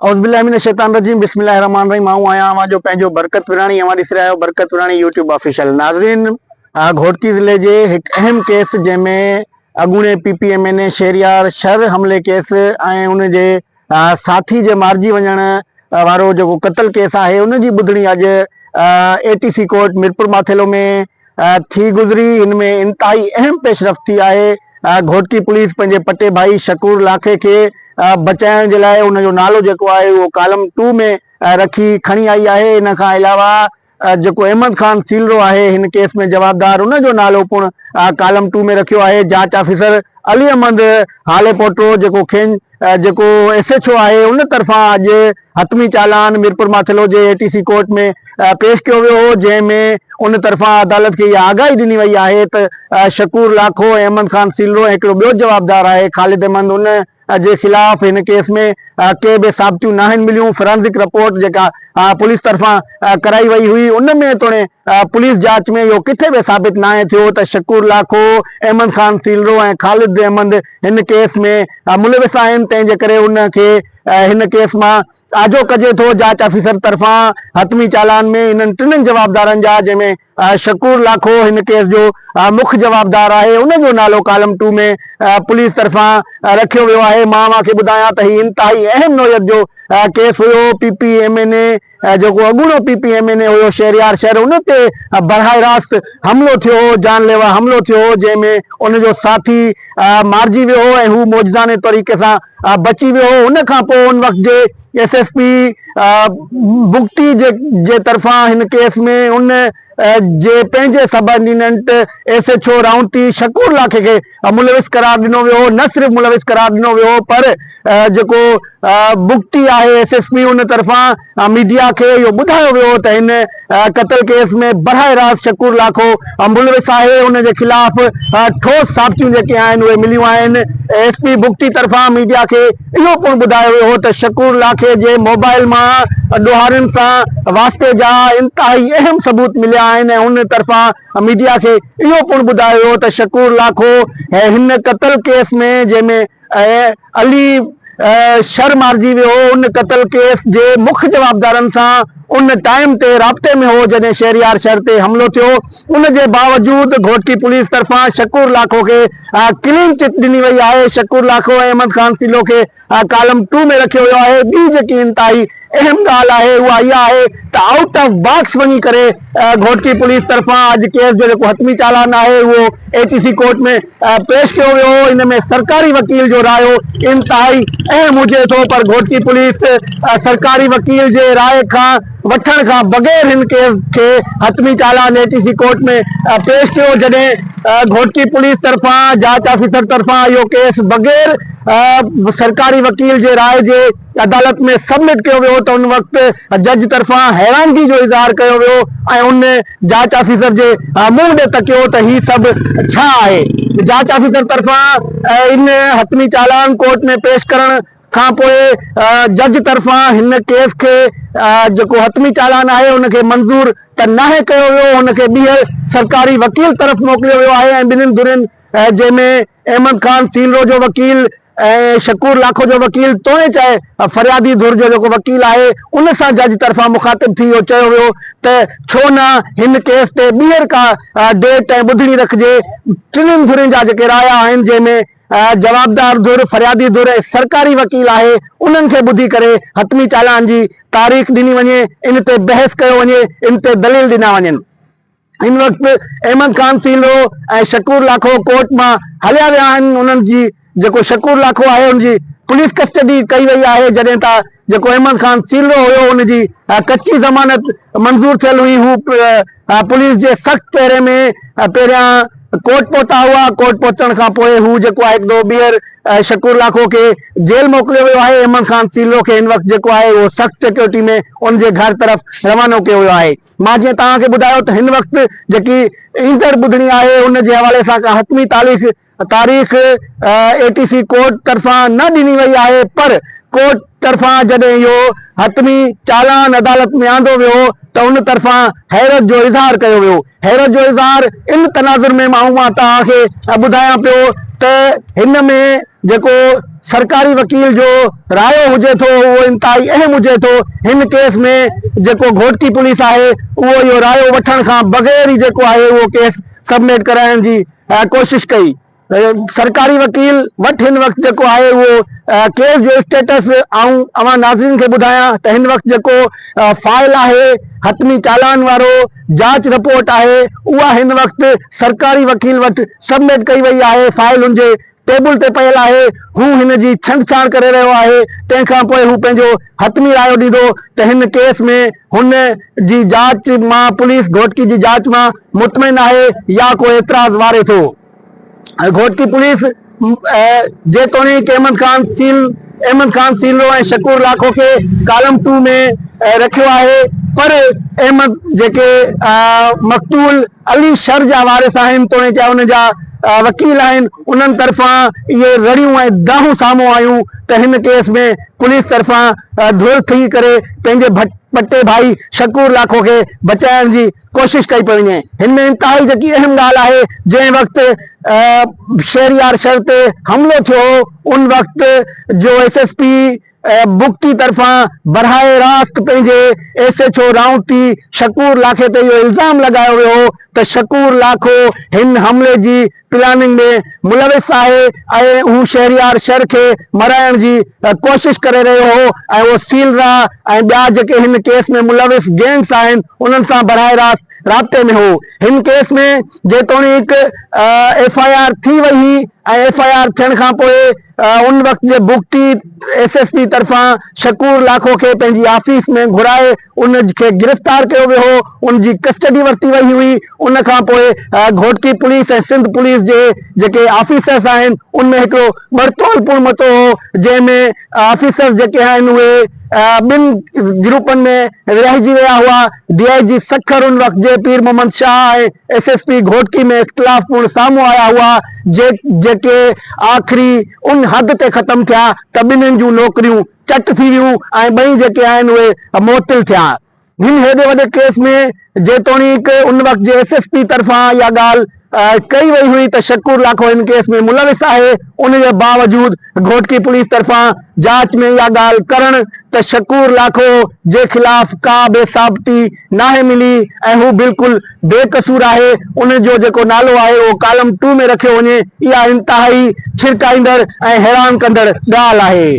औज़ुबिल्लाहिमिनश्शैतानिर्रजीम बिस्मिल्लाहिर्रहमानिर्रहीम। मां आया वहाँ जो पंहिंजो बरकत विराणी अवां ॾिसी रहिया बरकत विराणी यूट्यूब ऑफिशियल। नाज़रीन, घोटकी ज़िले जे एक अहम केस जंहिंमें अॻूणे PPMN शहरियार शर हमले केस ऐं उन जे साथी जे मारिजी वञण वारो जेको क़त्ल केस आहे उन जी ॿुधणी अॼु ATC कोर्ट मीरपुर माथेलो में थी गुज़री। इनमें इंतहाई अहम पेशरफ़्त थी आहे। घोटकी पुलिस पंहिंजे पटे भाई शकूर लाखे के बचाइण जे लाइ उन जो नालो जेको आहे उहो कॉलम 2 में रखी खणी आई आहे। इन खां अलावा जेको अहमद खान सीलरो आहे हिन केस में जवाबदार उन जो नालो पिणु कॉलम 2 में रखियो आहे। जांच ऑफिसर अली अहमद हाले पोटो जेको SHO आहे उन तरफ़ां अॼु हतमी चालान मीरपुर माथेलो जे ATC कोर्ट में पेश कयो वियो हो, जंहिंमें उन तरफ़ां अदालत खे इहा आगाही ॾिनी वई आहे त शकूर लाखो अहमद खान सीलरो हिकिड़ो ॿियो जवाबदार आहे ख़ालिद अहमद उन जे ख़िलाफ़ हिन केस में के बि साबितियूं न आहिनि मिलियूं। फोरेंसिक रिपोर्ट जेका पुलिस तरफ़ां कराई वई हुई उन में तोड़े पुलिस जांच में इहो किथे बि साबित न आहे थियो त शकूर लाखो अहमद खान सीलरो ऐं ख़ालिद अहमद हिन केस में मुलविस आहिनि। तंहिंजे करे उनखे हिन केस मां आजो कजे थो। जांच ऑफिसर तरफ़ां हतमी चालान में इन्हनि टिनि जवाबदारनि जा, जंहिंमें शकूर लाखो हिन केस जो मुख्य जवाबदार आहे, उन जो नालो कॉलम 2 में पुलिस तरफ़ां रखियो वियो आहे। मां तव्हांखे ॿुधायां त ही इंतहाई अहम नोयत जो केस हुयो। PPMN जेको अॻूणो PPMN हुयो शहरियार शहर उन ते बरहाए रास्त हमलो थियो हो, जानलेवा हमलो थियो हो, जंहिंमें उन जो साथी मारिजी वियो हो ऐं हू मौजदाने तरीक़े सां बची वियो हो। उन खां पोइ उन वक़्त जे SSP बुगटी जे तरफ़ां हिन केस में उन जे पंहिंजे सबऑर्डिनेट SHO राउंटी शकूर लाखे खे मुलविस करार ॾिनो वियो हो। न सिर्फ़ु मुलविस करार ॾिनो वियो हो, पर जेको बुगटी आहे SSP उन तरफ़ां मीडिया खे इहो ॿुधायो वियो त हिन क़त्ल केस में बरहाए रास्त शकूर लाखो मुलविस आहे। उन जे ख़िलाफ़ ठोस साबितियूं जेके आहिनि उहे मिलियूं आहिनि। SP बुगटी तरफ़ां मीडिया खे इहो पिणु ॿुधायो वियो हो त शकूर लाखे जे मोबाइल मां ॾोहारियुनि सां वास्ते जा इंतहाई अहम सबूत मिलिया आहिनि ऐं उन तरफ़ां मीडिया खे इहो पिणु ॿुधायो वियो त शकूर लाखो हिन क़त्ल केस में जंहिंमें अली शर मारिजी वियो हो उन क़त्ल केस जे मुख्य जवाबदारनि सां उन टाइम ते राब्ते में हो जॾहिं शहरियार शहर ते हमलो थियो। उन जे बावजूद घोटकी पुलिस तरफ़ां शकूर लाखो खे क्लीन चिट ॾिनी वई आहे। शकूर लाखो ऐं अहमद खान सीलरो खे कॉलम 2 में रखियो वियो आहे। ॿी जेकी इंतहाई अहम ॻाल्हि आहे उहा इहा आहे त आउट ऑफ बॉक्स वञी करे घोटकी पुलिस तरफ़ां अॼु केस जो जेको हतमी चालान आहे उहो ATC कोर्ट में पेश कयो वियो हो। इन में सरकारी वकील जो रायो इंतहाई अहम हुजे थो, पर घोटकी पुलिस सरकारी वकील जे राय खां वठण खां बग़ैर हिन केस खे हतमी चालान ATC कोर्ट में पेश कयो। जॾहिं घोटकी पुलिस तरफ़ां जांच ऑफिसर तरफ़ां इहो केस बग़ैर सरकारी वकील जे राय जे अदालत में सबमिट कयो वियो त उन वक़्तु जज तरफ़ां हैरानगी जो इज़हार कयो वियो ऐं उन जांच ऑफिसर जे मुंहुं ॾे तकियो त ही सभु छा आहे। जांच ऑफिसर तरफ़ां इन हतमी चालान कोर्ट में पेश करण खां पोइ जज तरफ़ां हिन केस खे जेको हतमी चालान आहे उनखे मंज़ूर त नाहे कयो वियो, उनखे ॿीहर सरकारी वकील तरफ़ मोकिलियो वियो आहे ऐं ॿिन्हिनि धुरियुनि जंहिंमें अहमद खान सीलरो जो वकील ऐं शकूर लाखो जो वकील तोड़े चाहे फरियादी धुर जो जेको वकील आहे उन सां जज तरफ़ां मुखातिब थी इहो चयो वियो त छो न हिन केस ते ॿीहर का डेट ऐं ॿुधणी रखिजे। टिनिनि धुरियुनि जा जेके राया आहिनि जंहिंमें जवाबदार धुर, फरियादी धुर ऐं सरकारी वकील आहे उन्हनि खे ॿुधी करे हतमी चालान जी तारीख़ ॾिनी वञे, इन ते बहस कयो वञे, इन ते दलील ॾिना वञनि। इन वक़्तु अहमद खान सीलरो ऐं शकूर लाखो कोर्ट मां हलिया विया आहिनि। उन्हनि जी जेको शकूर लाखो आहे उनजी पुलिस कस्टडी कई वई आहे, जॾहिं त जेको अहमद खान सीलरो हुयो उनजी कच्ची ज़मानत मंज़ूर थियल हुई। हू पुलिस जे सख़्त पहिरे में पहिरियां कोर्ट पहुता हुआ। कोर्ट पहुचण खां पोइ हू जेको आहे हिकु ॿीहर शकूर लाखो खे जेल मोकिलियो वियो आहे। अहमद खान सीलरो खे हिन वक़्तु जेको आहे उहो सख़्त सिक्योरिटी में उनजे घर तरफ़ रवानो कयो वियो आहे। मां जीअं तव्हांखे ॿुधायो त हिन वक़्तु जेकी ईंदड़ ॿुधणी आहे उन जे हवाले सां का हतमी तारीख़ ATC कोर्ट तरफ़ां न ॾिनी वई आहे, पर कोर्ट तरफ़ां जॾहिं इहो हतमी चालान अदालत में आंदो वियो त उन तरफ़ां हैरत जो इज़हार कयो वियो। हैरत जो इज़हार इन तनाज़ुर में मां तव्हांखे ॿुधायां पियो त हिन में जेको सरकारी वकील जो रायो हुजे थो वो इंतहाई अहम हुजे थो। हिन केस में जेको घोटकी पुलिस आहे वो यो रायो वठण खां बगैर ही जेको आहे वो केस सबमिट कराइण जी कोशिश कई। सरकारी वकील वट हिन वक्त जेको आहे वो केस जो स्टेटस आऊं अवां नाज़रीन के बुधाया त हिन वक्त जेको फाइल आहे हतमी चालान वारो जांच रिपोर्ट आहे उहा हिन वक्त सरकारी वकील वट सबमिट कई वई आहे। फाइल उनके टेबल ते पयल आहे। हूं हिन जी छंछाण करे रहियो आहे। तंहिंखां पोइ हू पंहिंजो हतमी रायो ॾींदो त हिन केस में हुन जी जांच मां पुलिस घोटकी जी जांच मां मुतमिन आहे या कोई एतराज़ वारे थो। घोटकी पुलिस जेतोणीक अहमद खान सीलो ऐं शकूर लाखो के कॉलम 2 में रखियो आहे, पर अहमद जेके मक़तूल अली शर जा वारिस आहिनि तोणे चाहे उन जा वकील आहिनि उन्हनि तरफ़ां इहे रड़ियूं ऐं दाहूं साम्हूं आयूं त हिन केस में पुलिस तरफ़ां धुर थी करे पंहिंजे पट्टे भाई शकूर लाखो के बचाइण जी कोशिश कई पई वञे। हिन में इंतहाई जेकी अहम ॻाल्हि आहे जंहिं वक़्तु शहरियार शहर ते हमिलो थियो उन वक़्त जो SSP बुगटी तरफ़ां बरहाए रास्त पंहिंजे SHO राउती शकूर लाखे ते इहो इल्ज़ाम लगायो वियो हो त शकूर लाखो हिन हमले जी प्लानिंग में मुलविस आहे ऐं हू शहरियार शहर के मराइण जी कोशिश करे रहियो हो ऐं वो सीलरा ऐं ॿिया जेके हिन केस में मुलविस गैंग्स आहिनि उन्हनि सां बरहाए रास्त राब्ते में हो। हिन केस में जेतोणीक FIR थी वई हुई ऐं FIR थियण खां पोइ उन वक्त जे बुगटी SSP तरफ़ां शकूर लाखो के पंहिंजी ऑफिस में घुराए उन खे गिरफ्तार कयो वियो हो। उन जी कस्टडी वरिती वई हुई। उन खां पोइ घोटकी पुलिस ऐं सिंध पुलिस जे जेके ऑफिसर्स आहिनि उनमें हिकिड़ो बड़तोल पुरमतो हो जंहिंमें ऑफिसर्स जेके आहिनि उहे ॿिनि ग्रुपनि में विरहाइजी विया हुआ। DIG सखर उन वक्त जे पीर मोहम्मद शाह ऐं SSP घोटकी में इख्तिलाफपूर्ण साम्हूं आया हुआ जेके आख़िरी उन हद ते ख़त्म थिया त ॿिन्हिनि जूं नौकरियूं चट थी वियूं ऐं ॿई जेके आहिनि उहे मुअत्तिल थिया। हिन हेॾे वॾे केस में जेतोणीक उन वक्त जे SSP तरफ़ां इहा ॻाल्हि कई वई हुई त शकूर लाखो हिन केस में मुलविस आहे, उन जे बावजूद घोटकी पुलिस तरफ़ां जांच में इहा ॻाल्हि करण त शकूर लाखो जे खिलाफ़ का बेसाबती नाहे मिली ऐं हू बिल्कुलु बेकसूर आहे, उन जो जेको नालो आहे उहो कॉलम 2 में रखियो वञे, इहा इंतहाई छिरकाईंदड़ ऐं हैरान कंदड़ ॻाल्हि आहे।